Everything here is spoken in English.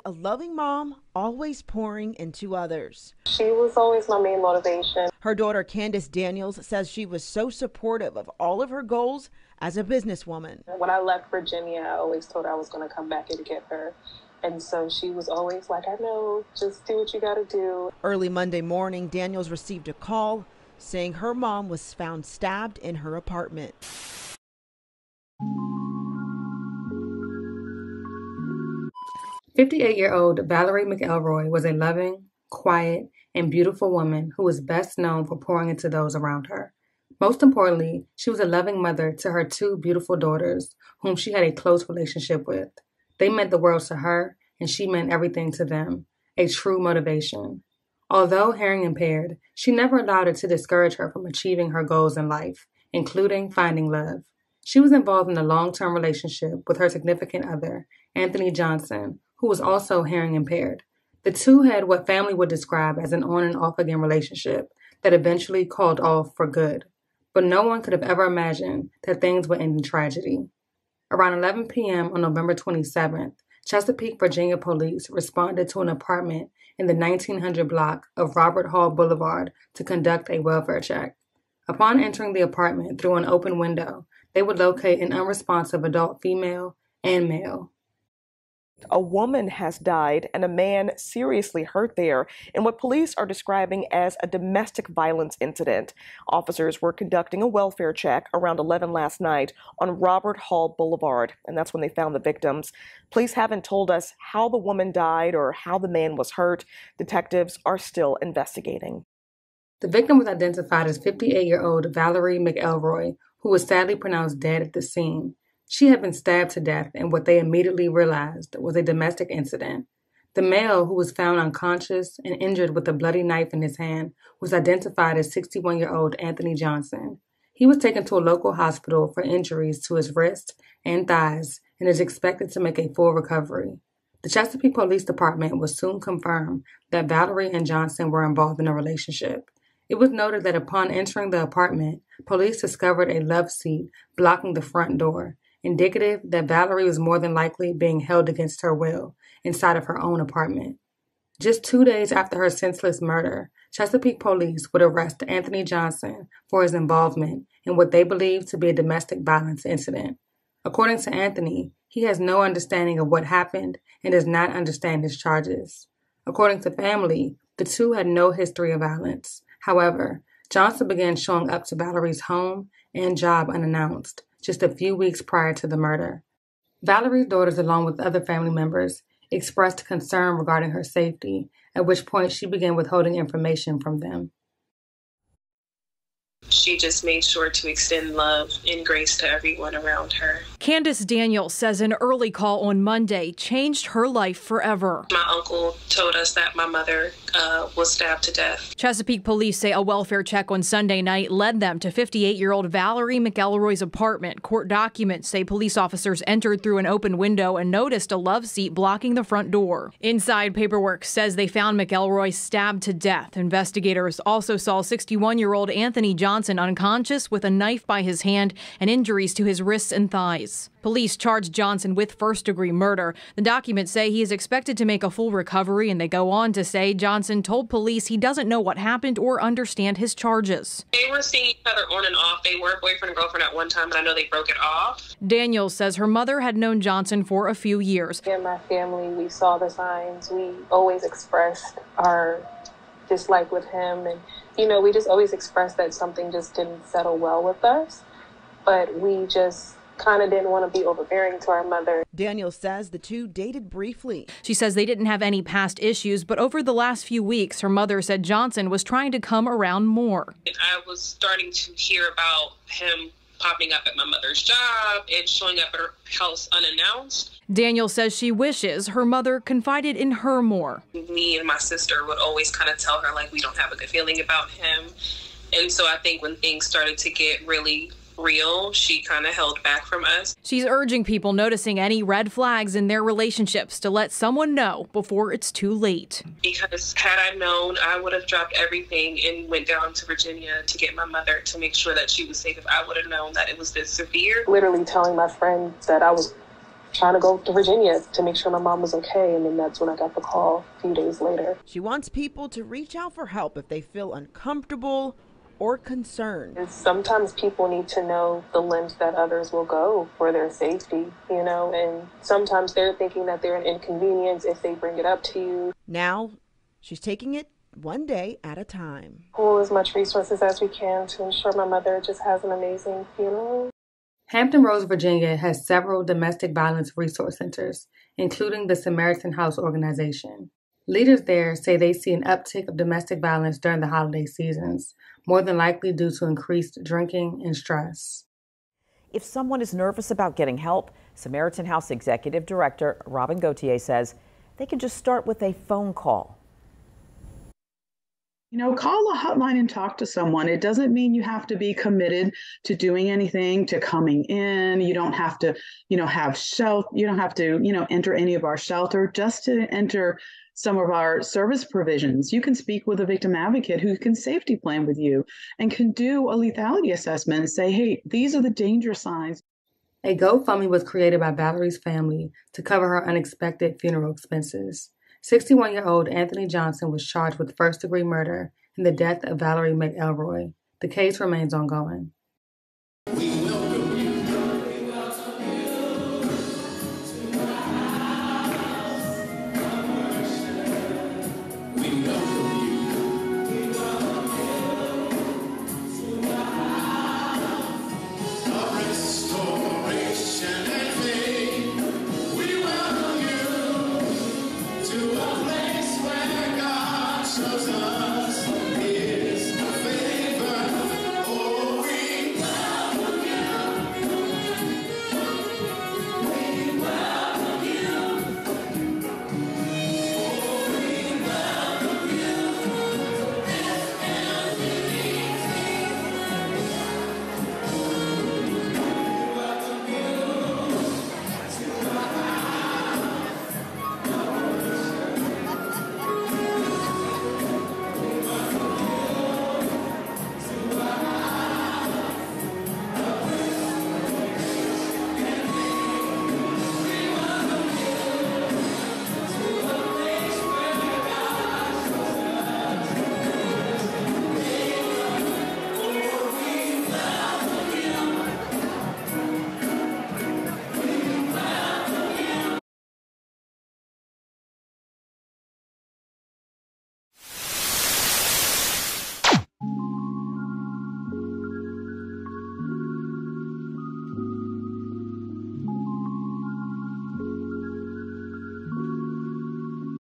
a loving mom, always pouring into others. She was always my main motivation. Her daughter, Candace Daniels, says she was so supportive of all of her goals as a businesswoman. When I left Virginia, I always told her I was going to come back and get her. And so she was always like, I know, just do what you got to do. Early Monday morning, Daniels received a call saying her mom was found stabbed in her apartment. "58-year-old Valarie Mcelroy was a loving, quiet, and beautiful woman who was best known for pouring into those around her. Most importantly, she was a loving mother to her two beautiful daughters, whom she had a close relationship with. They meant the world to her, and she meant everything to them, a true motivation. Although hearing impaired, she never allowed it to discourage her from achieving her goals in life, including finding love. She was involved in a long-term relationship with her significant other, Anthony Johnson, who was also hearing impaired. The two had what family would describe as an on and off again relationship that eventually called off for good. But no one could have ever imagined that things would end in tragedy. Around 11 p.m. on November 27th, Chesapeake, Virginia police responded to an apartment in the 1900 block of Robert Hall Boulevard to conduct a welfare check. Upon entering the apartment through an open window, they would locate an unresponsive adult female and male. A woman has died and a man seriously hurt there in what police are describing as a domestic violence incident. Officers were conducting a welfare check around 11 last night on Robert Hall Boulevard, and that's when they found the victims. Police haven't told us how the woman died or how the man was hurt. Detectives are still investigating. The victim was identified as 58-year-old Valarie Mcelroy, who was sadly pronounced dead at the scene. She had been stabbed to death in what they immediately realized was a domestic incident. The male, who was found unconscious and injured with a bloody knife in his hand, was identified as 61-year-old Anthony Johnson. He was taken to a local hospital for injuries to his wrists and thighs and is expected to make a full recovery. The Chesapeake Police Department will soon confirm that Valarie and Johnson were involved in a relationship. It was noted that upon entering the apartment, police discovered a love seat blocking the front door, indicative that Valarie was more than likely being held against her will inside of her own apartment. Just 2 days after her senseless murder, Chesapeake police would arrest Anthony Johnson for his involvement in what they believe to be a domestic violence incident. According to Anthony, he has no understanding of what happened and does not understand his charges. According to family, the two had no history of violence. However, Johnson began showing up to Valarie's home and job unannounced just a few weeks prior to the murder. Valarie's daughters, along with other family members, expressed concern regarding her safety, at which point she began withholding information from them. She just made sure to extend love and grace to everyone around her. Candace Daniels says an early call on Monday changed her life forever. My uncle told us that my mother was stabbed to death. Chesapeake police say a welfare check on Sunday night led them to 58-year-old Valarie Mcelroy's apartment. Court documents say police officers entered through an open window and noticed a love seat blocking the front door. Inside paperwork says they found Mcelroy stabbed to death. Investigators also saw 61-year-old Anthony Johnson unconscious with a knife by his hand and injuries to his wrists and thighs. Police charged Johnson with first-degree murder. The documents say he is expected to make a full recovery, and they go on to say Johnson told police he doesn't know what happened or understand his charges. They were seeing each other on and off. They were boyfriend and girlfriend at one time, but I know they broke it off. Daniels says her mother had known Johnson for a few years. In my family, we saw the signs. We always expressed our dislike with him, and we just always expressed that something just didn't settle well with us, but we just kind of didn't want to be overbearing to our mother. Daniel says the two dated briefly. She says they didn't have any past issues, but over the last few weeks, her mother said Johnson was trying to come around more. I was starting to hear about him popping up at my mother's job and showing up at her house unannounced. Daniel says she wishes her mother confided in her more. Me and my sister would always kind of tell her, like, we don't have a good feeling about him. And so I think when things started to get really real, she kind of held back from us. She's urging people noticing any red flags in their relationships to let someone know before it's too late. Because had I known, I would have dropped everything and went down to Virginia to get my mother to make sure that she was safe if I would have known that it was this severe. Literally telling my friend that I was trying to go to Virginia to make sure my mom was okay. And then that's when I got the call a few days later. She wants people to reach out for help if they feel uncomfortable or concerned. Sometimes people need to know the lengths that others will go for their safety, and sometimes they're thinking that they're an inconvenience if they bring it up to you. Now, she's taking it one day at a time. Pull as much resources as we can to ensure my mother just has an amazing funeral. Hampton Roads, Virginia has several domestic violence resource centers, including the Samaritan House organization. Leaders there say they see an uptick of domestic violence during the holiday seasons, more than likely due to increased drinking and stress. If someone is nervous about getting help, Samaritan House Executive Director Robin Gauthier says they can just start with a phone call. Call a hotline and talk to someone. It doesn't mean you have to be committed to doing anything, to coming in. You don't have to, have shelter. You don't have to, enter any of our shelter. Just to enter some of our service provisions, you can speak with a victim advocate who can safety plan with you and can do a lethality assessment and say, hey, these are the danger signs. A GoFundMe was created by Valarie's family to cover her unexpected funeral expenses. 61-year-old Anthony Johnson was charged with first-degree murder in the death of Valarie Mcelroy. The case remains ongoing.